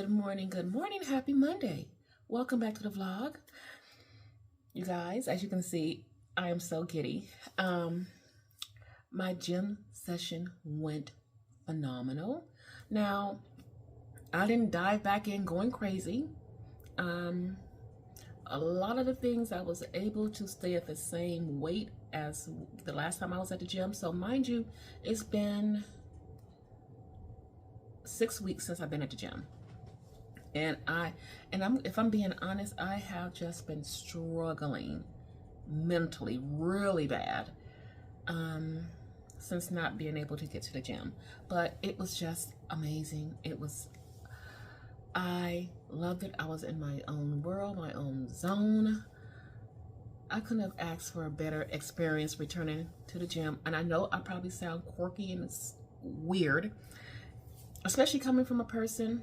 Good morning, happy Monday. Welcome back to the vlog. You guys, as you can see, I am so giddy. My gym session went phenomenal. Now, I didn't dive back in going crazy. A lot of the things I was able to stay at the same weight as the last time I was at the gym. So mind you, it's been 6 weeks since I've been at the gym. And if I'm being honest, I have just been struggling mentally really bad since not being able to get to the gym. But it was just amazing. I loved it. I was in my own world, my own zone. I couldn't have asked for a better experience returning to the gym. And I know I probably sound quirky and it's weird, especially coming from a person.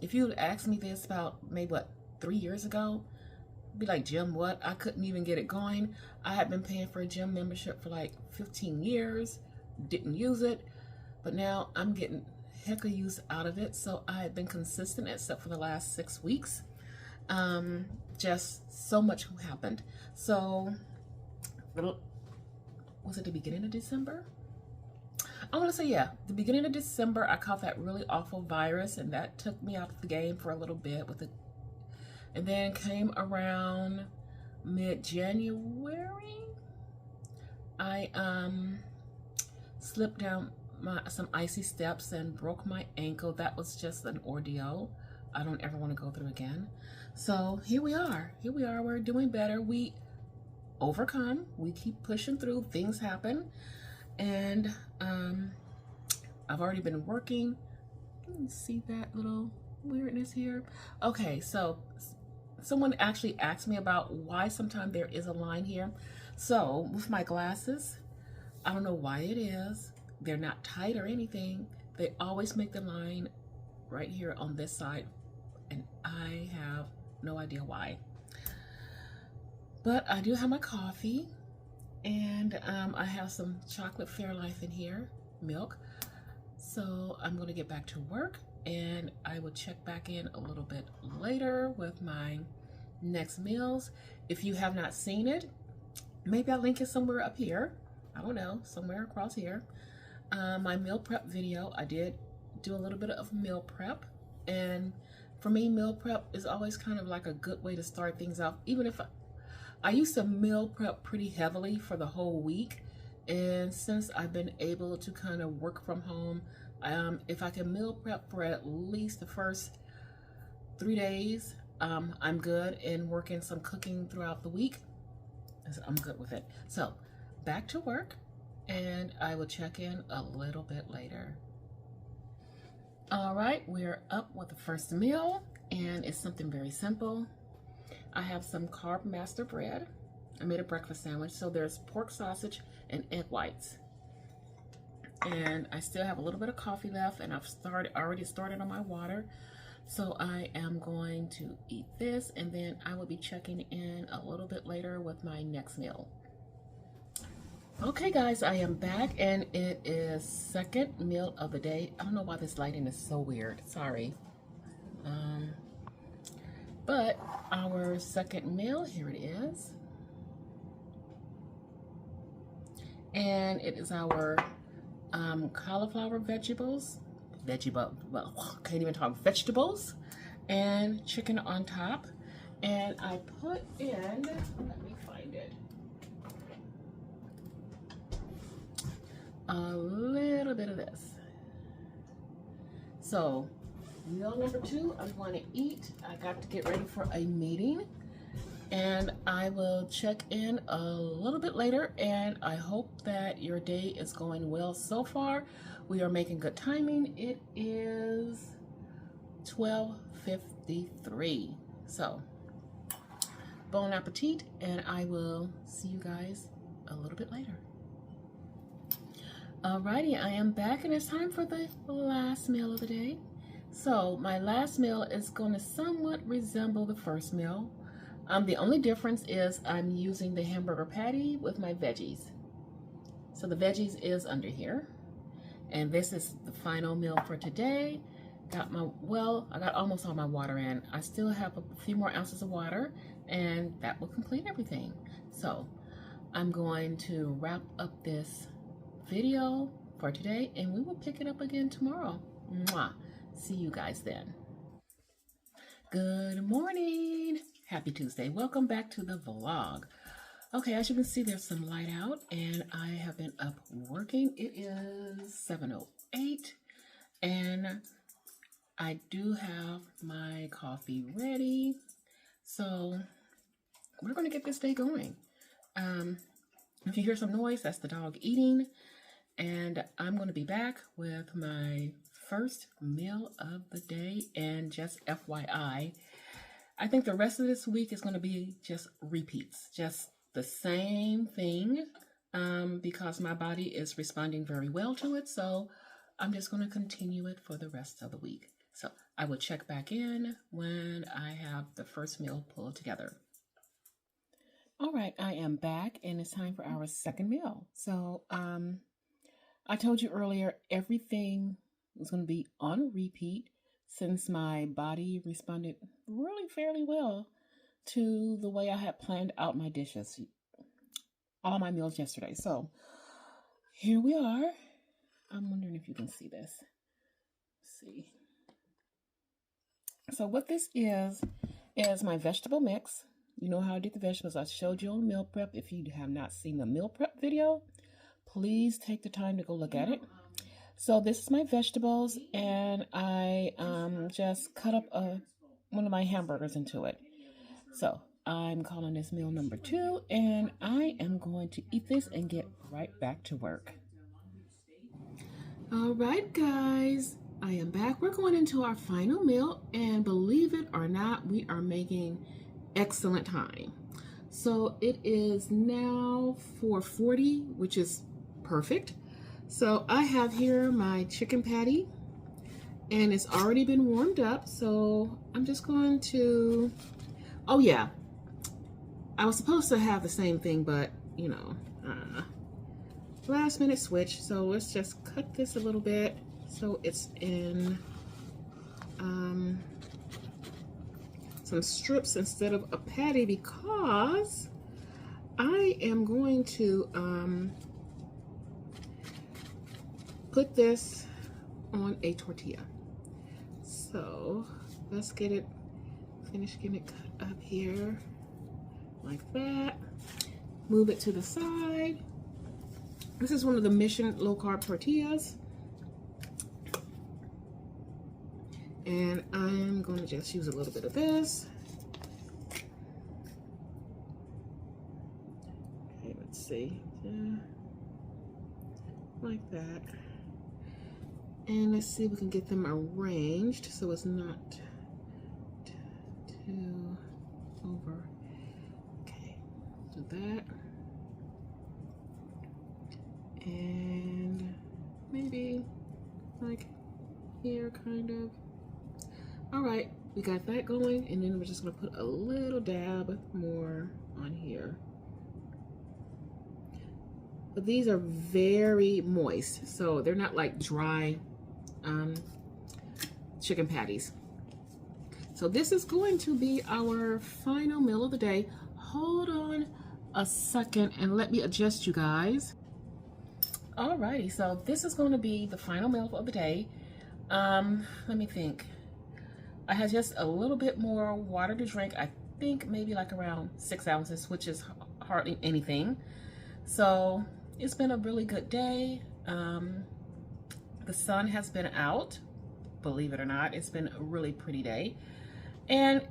If you had asked me this about maybe 3 years ago, I'd be like, gym what? I couldn't even get it going. I had been paying for a gym membership for like 15 years, didn't use it, but now I'm getting heck of use out of it. So I had been consistent except for the last 6 weeks. Just so much happened. So was it the beginning of December? I want to say, yeah, the beginning of December, I caught that really awful virus, and that took me out of the game for a little bit with it. And then came around mid-January, I slipped down some icy steps and broke my ankle. That was just an ordeal I don't ever want to go through again. So here we are. We're doing better. We overcome. We keep pushing through. Things happen. And I've already been working. Can you see that little weirdness here? Okay, so someone actually asked me about why sometimes there is a line here. So with my glasses, I don't know why it is. They're not tight or anything. They always make the line right here on this side, and I have no idea why. But I do have my coffee. And I have some chocolate Fairlife in here, milk. So I'm going to get back to work, and I will check back in a little bit later with my next meals. If you have not seen it, maybe I'll link it somewhere up here. I don't know, somewhere across here. My meal prep video, I did do a little bit of meal prep. And for me, meal prep is always kind of like a good way to start things off, even if I used to meal prep pretty heavily for the whole week, and since I've been able to kind of work from home, if I can meal prep for at least the first 3 days, I'm good, and working some cooking throughout the week, I'm good with it. So back to work, and I will check in a little bit later. All right, we're up with the first meal, and it's something very simple. I have some Carb Master bread. I made a breakfast sandwich. So there's pork sausage and egg whites. And I still have a little bit of coffee left, and I've already started on my water. So I am going to eat this, and then I will be checking in a little bit later with my next meal. Okay guys, I am back, and it is second meal of the day. I don't know why this lighting is so weird. Sorry. But our second meal, here it is. And it is our cauliflower vegetables, can't even talk, vegetables, and chicken on top. And I put in, let me find it, a little bit of this. So meal number 2, I'm going to eat. I got to get ready for a meeting, and I will check in a little bit later, and I hope that your day is going well so far. We are making good timing. It is 12:53. So bon appetit, and I will see you guys a little bit later. Alrighty, I am back, and it's time for the last meal of the day. So my last meal is going to somewhat resemble the first meal. The only difference is I'm using the hamburger patty with my veggies. So the veggies is under here. And this is the final meal for today. I got almost all my water in. I still have a few more ounces of water, and that will complete everything. So I'm going to wrap up this video for today, and we will pick it up again tomorrow. Mwah. See you guys then. Good morning. Happy Tuesday. Welcome back to the vlog. Okay, as you can see, there's some light out, and I have been up working. It is 7:08, and I do have my coffee ready. So we're going to get this day going. If you hear some noise, that's the dog eating. And I'm going to be back with my first meal of the day. And just FYI, I think the rest of this week is going to be just repeats, just the same thing, because my body is responding very well to it. So I'm just going to continue it for the rest of the week. So I will check back in when I have the first meal pulled together. All right, I am back, and it's time for our second meal. So I told you earlier, everything was going to be on repeat since my body responded really fairly well to the way I had planned out my dishes, all my meals yesterday. So here we are. I'm wondering if you can see this. Let's see. So what this is my vegetable mix. You know how I did the vegetables. I showed you on meal prep. If you have not seen the meal prep video, please take the time to go look at it. So this is my vegetables, and I just cut up one of my hamburgers into it. So I'm calling this meal number 2, and I am going to eat this and get right back to work. All right, guys, I am back. We're going into our final meal, and believe it or not, we are making excellent time. So it is now 4:40, which is perfect. So I have here my chicken patty, and it's already been warmed up. So I'm just going to, oh yeah, I was supposed to have the same thing, but you know, last minute switch. So let's just cut this a little bit so it's in some strips instead of a patty, because I am going to put this on a tortilla. So let's get it, finish getting it cut up here like that. Move it to the side. This is one of the Mission low carb tortillas, and I'm going to just use a little bit of this. Okay, let's see, like that. And let's see if we can get them arranged so it's not too over. Okay, do that. And maybe like here, kind of. All right, we got that going, and then we're just gonna put a little dab more on here. But these are very moist, so they're not like dry chicken patties. So this is going to be our final meal of the day. Hold on a second and let me adjust you guys. Alrighty, so this is going to be the final meal of the day. Let me think. I had just a little bit more water to drink. I think maybe like around 6 ounces, which is hardly anything. So it's been a really good day. The sun has been out, believe it or not. It's been a really pretty day. And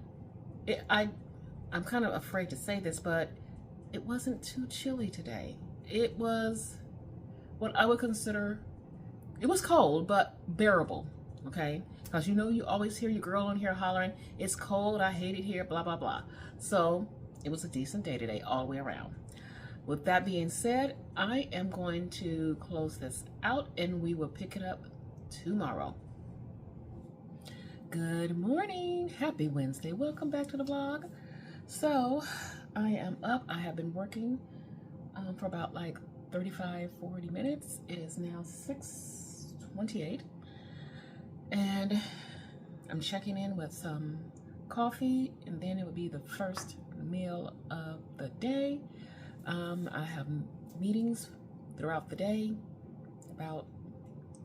I'm kind of afraid to say this, but it wasn't too chilly today. It was what I would consider, it was cold, but bearable, okay? Because you know, you always hear your girl on here hollering, it's cold, I hate it here, blah, blah, blah. So it was a decent day today all the way around. With that being said, I am going to close this out and we will pick it up tomorrow. Good morning. Happy Wednesday. Welcome back to the vlog. So I am up. I have been working for about like 35-40 minutes. It is now 6:28 and I'm checking in with some coffee, and then it would be the first meal of the day. I have meetings throughout the day, about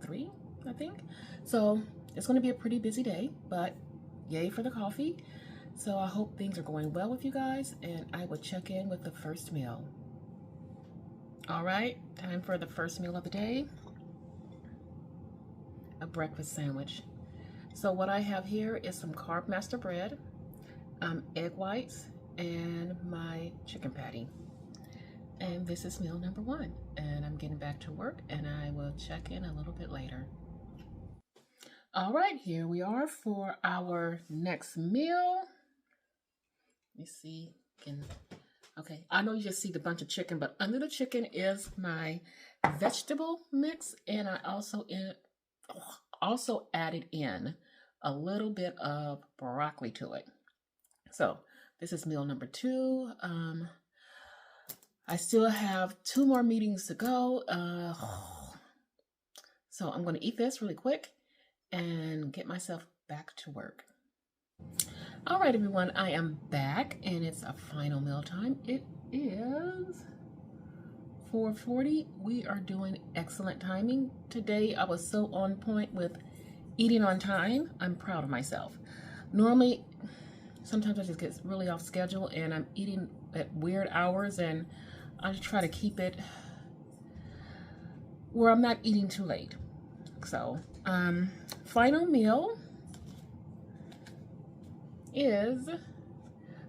3, I think. So it's going to be a pretty busy day, but yay for the coffee. So I hope things are going well with you guys, and I will check in with the first meal. All right, time for the first meal of the day, a breakfast sandwich. So what I have here is some Carb Master bread, egg whites, and my chicken patty. And this is meal number 1, and I'm getting back to work, and I will check in a little bit later. All right, here we are for our next meal. Let me see. Okay, I know you just see the bunch of chicken, but under the chicken is my vegetable mix, and I also added in a little bit of broccoli to it. So this is meal number 2. I still have 2 more meetings to go. So I'm going to eat this really quick and get myself back to work. All right, everyone, I am back, and it's a final meal time. It is 4:40. We are doing excellent timing. Today, I was so on point with eating on time. I'm proud of myself. Normally, sometimes I just get really off schedule, and I'm eating at weird hours, and I just try to keep it where I'm not eating too late. So, final meal is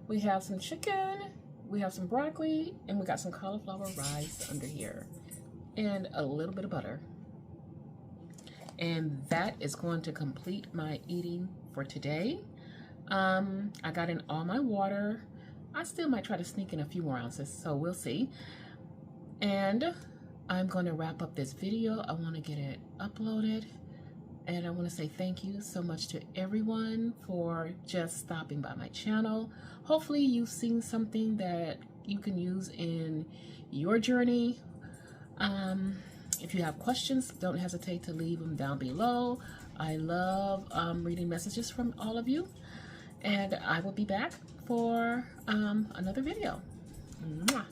we have some chicken, we have some broccoli, and we got some cauliflower rice under here, and a little bit of butter. And that is going to complete my eating for today. I got in all my water. I still might try to sneak in a few more ounces, so we'll see. And I'm going to wrap up this video. I want to get it uploaded. And I want to say thank you so much to everyone for just stopping by my channel. Hopefully you've seen something that you can use in your journey. If you have questions, don't hesitate to leave them down below. I love reading messages from all of you. And I will be back for another video. Mwah.